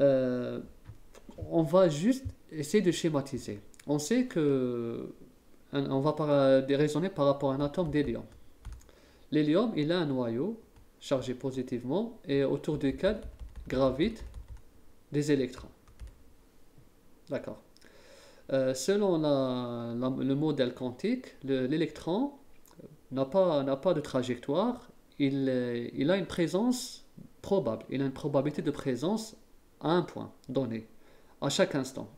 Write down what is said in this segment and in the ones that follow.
Euh, on va juste essayer de schématiser. On sait que on va raisonner par rapport à un atome d'hélium. L'hélium, il a un noyau chargé positivement et autour duquel gravitent des électrons. D'accord. Selon le modèle quantique, l'électron n'a pas de trajectoire. Il a une présence probable. Il a une probabilité de présence à un point donné, à chaque instant.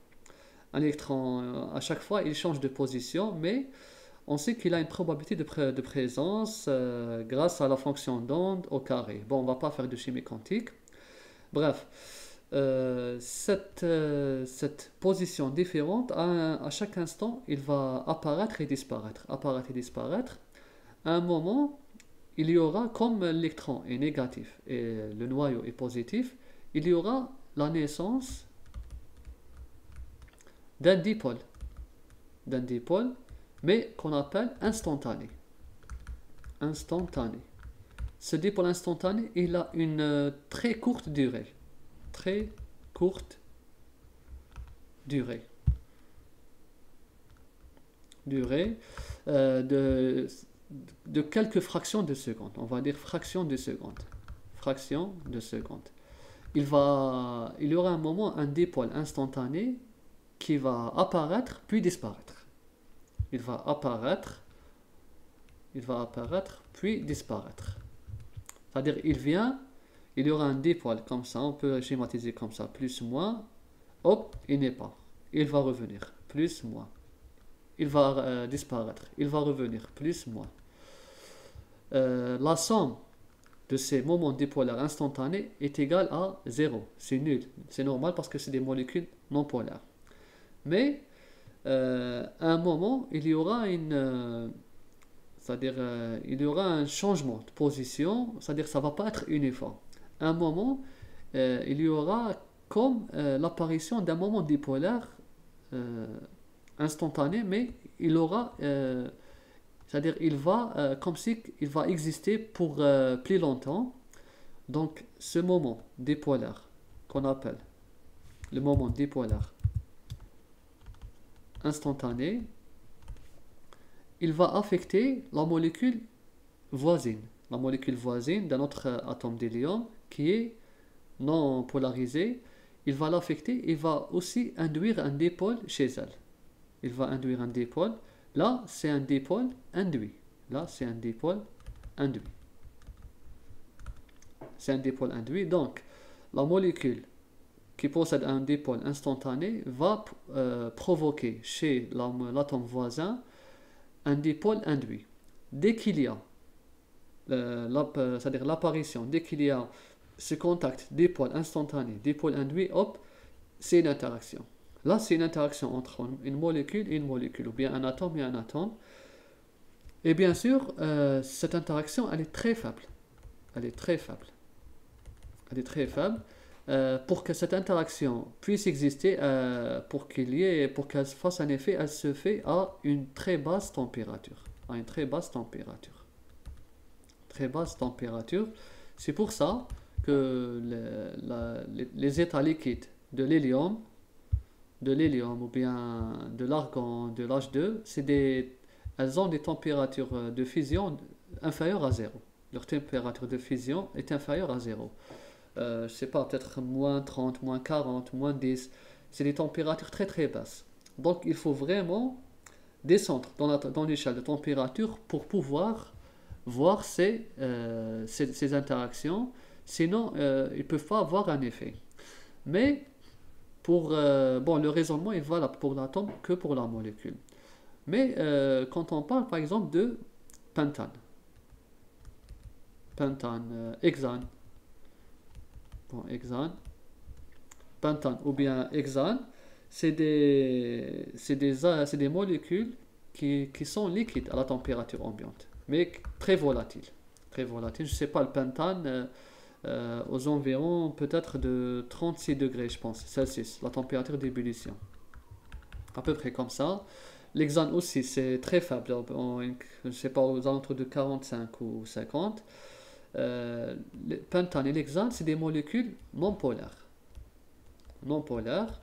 Un électron, à chaque fois, il change de position, mais on sait qu'il a une probabilité de présence grâce à la fonction d'onde au carré. Bon, on ne va pas faire de chimie quantique. Bref, cette position différente, à chaque instant, il va apparaître et disparaître. Apparaître et disparaître. À un moment, il y aura, comme l'électron est négatif et le noyau est positif, il y aura la naissance d'un dipôle. D'un dipôle, mais qu'on appelle instantané. Instantané. Ce dipôle instantané, il a une très courte durée. Très courte durée. Durée de quelques fractions de seconde. On va dire fraction de seconde. Fraction de seconde. Il y aura un moment, un dipôle instantané qui va apparaître puis disparaître. Il va apparaître puis disparaître. C'est-à-dire, il y aura un dipôle comme ça, on peut schématiser comme ça, plus, moins, hop, il n'est pas. Il va revenir, plus, moins. Il va disparaître, il va revenir, plus, moins. La somme de ces moments dipolaires instantanés est égale à 0. C'est nul, c'est normal parce que c'est des molécules non polaires. Mais à un moment, il y aura c'est-à-dire il y aura un changement de position, c'est-à-dire ça ne va pas être uniforme. À un moment, il y aura comme l'apparition d'un moment dipolaire instantané, mais il aura, c'est-à-dire il va comme si il va exister pour plus longtemps. Donc ce moment dipolaire qu'on appelle le moment dipolaire instantané, il va affecter la molécule voisine d'un autre atome d'hélium qui est non polarisé. Il va l'affecter et va aussi induire un dipôle chez elle. Il va induire un dipôle. Là, c'est un dipôle induit. Là, c'est un dipôle induit. C'est un dipôle induit. Donc, la molécule qui possède un dipôle instantané va provoquer chez l'atome voisin un dipôle induit. Dès qu'il y a, c'est-à-dire l'apparition, dès qu'il y a ce contact dipôle instantané, dipôle induit, hop, c'est une interaction. Là, c'est une interaction entre une molécule et une molécule, ou bien un atome et un atome. Et bien sûr, cette interaction, elle est très faible. Elle est très faible. Elle est très faible. Pour que cette interaction puisse exister, pour qu'elle fasse un effet, elle se fait à une très basse température. À une très basse température. Très basse température. C'est pour ça que les états liquides de l'hélium ou bien de l'argon, de l'H2, elles ont des températures de fusion inférieures à zéro. Leur température de fusion est inférieure à zéro. Je sais pas, peut-être moins 30, moins 40, moins 10. C'est des températures très très basses. Donc il faut vraiment descendre dans l'échelle de température pour pouvoir voir ces interactions. Sinon, ils ne peuvent pas avoir un effet. Mais le raisonnement est valable pour l'atome que pour la molécule. Mais quand on parle par exemple de pentane, hexane, hexane, pentane ou bien hexane, c'est des molécules qui sont liquides à la température ambiante, mais très volatiles. Très volatiles. Je ne sais pas, le pentane, aux environs peut-être de 36 degrés, je pense, Celsius, la température d'ébullition. À peu près comme ça. L'hexane aussi, c'est très faible, je ne sais pas, aux alentours de 45 ou 50. Le pentane et l'hexane, c'est des molécules non polaires. non polaires.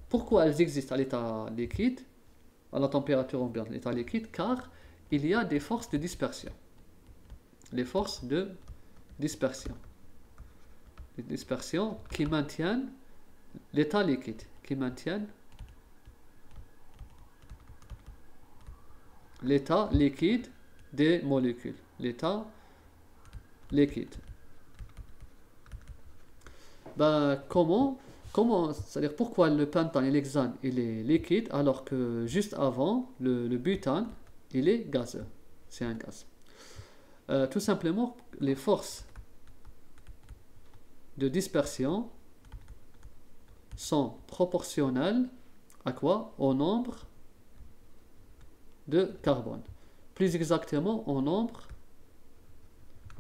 Pourquoi elles existent à l'état liquide, à la température ambiante, à l'état liquide? Car il y a des forces de dispersion. Les forces de dispersion. Les dispersions qui maintiennent l'état liquide, qui maintiennent l'état liquide des molécules. L'état liquide. Ben, c'est-à-dire pourquoi le pentane et l'hexane il est liquide alors que juste avant le butane il est gazeux, c'est un gaz. Tout simplement les forces de dispersion sont proportionnelles à quoi? Au nombre de carbone, plus exactement au nombre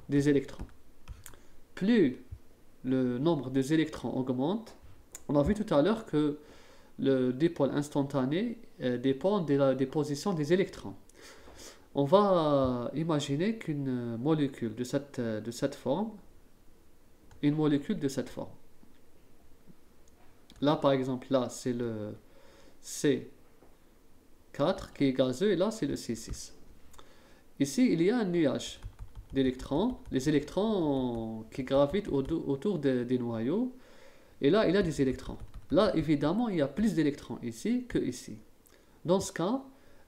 des électrons. Plus le nombre des électrons augmente, on a vu tout à l'heure que le dipôle instantané dépend des positions des électrons. On va imaginer qu'une molécule de cette forme, une molécule de cette forme. Là, par exemple, là, c'est le C4 qui est gazeux et là, c'est le C6. Ici, il y a un nuage d'électrons, les électrons qui gravitent autour des noyaux. Et là, il y a des électrons. Là, évidemment, il y a plus d'électrons ici que ici. Dans ce cas,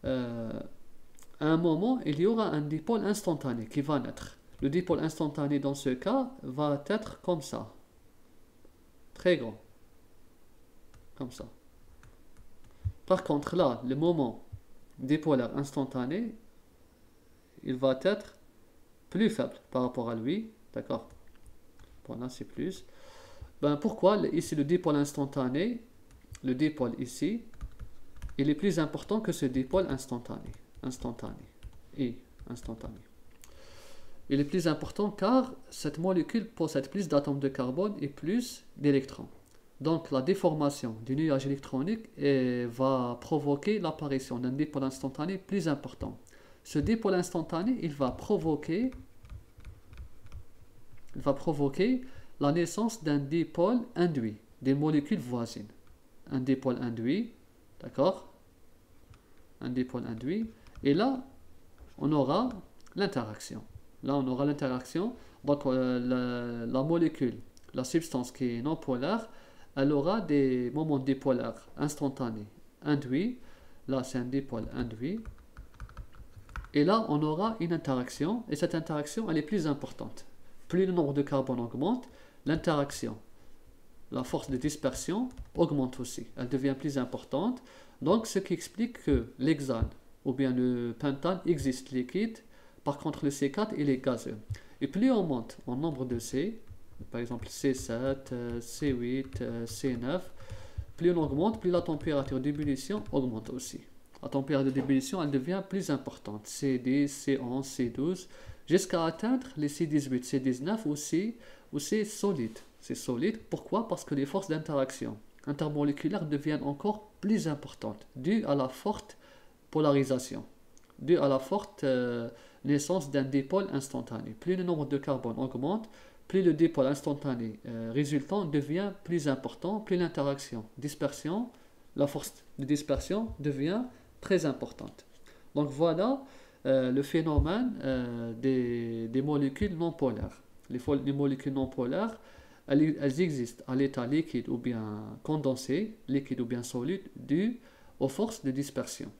à un moment, il y aura un dipôle instantané qui va naître. Le dipôle instantané, dans ce cas, va être comme ça. Très grand. Comme ça. Par contre, là, le moment dipolaire instantané, il va être plus faible par rapport à lui. D'accord? Bon, là, c'est plus. Ben, pourquoi ici le dipôle instantané, le dipôle ici, il est plus important que ce dipôle instantané. Il est plus important car cette molécule possède plus d'atomes de carbone et plus d'électrons. Donc la déformation du nuage électronique va provoquer l'apparition d'un dipôle instantané plus important. Ce dipôle instantané, il va provoquer la naissance d'un dipôle induit, des molécules voisines. Un dipôle induit, d'accord? Un dipôle induit. Et là, on aura l'interaction. Donc la molécule, la substance qui est non polaire, elle aura des moments dipolaires instantanés induits. Là, c'est un dipôle induit. Et là, on aura une interaction. Et cette interaction, elle est plus importante. Plus le nombre de carbone augmente, l'interaction, la force de dispersion augmente aussi. Elle devient plus importante. Donc, ce qui explique que l'hexane ou bien le pentane existe liquide. Par contre, le C4, il est gazeux. Et plus on monte en nombre de C, par exemple C7, C8, C9, plus on augmente, plus la température d'ébullition augmente aussi. La température d'ébullition, elle devient plus importante. C10, C11, C12, jusqu'à atteindre les C18, C19 ou C solide. C'est solide. Pourquoi? Parce que les forces d'interaction intermoléculaires deviennent encore plus importantes, dues à la forte polarisation, dues à la forte naissance d'un dipôle instantané. Plus le nombre de carbone augmente, plus le dipôle instantané résultant devient plus important, plus l'interaction, dispersion, la force de dispersion devient très importante. Donc voilà le phénomène des molécules non polaires. Les molécules non polaires, elles existent à l'état liquide ou bien condensé, liquide ou bien solide, dû aux forces de dispersion.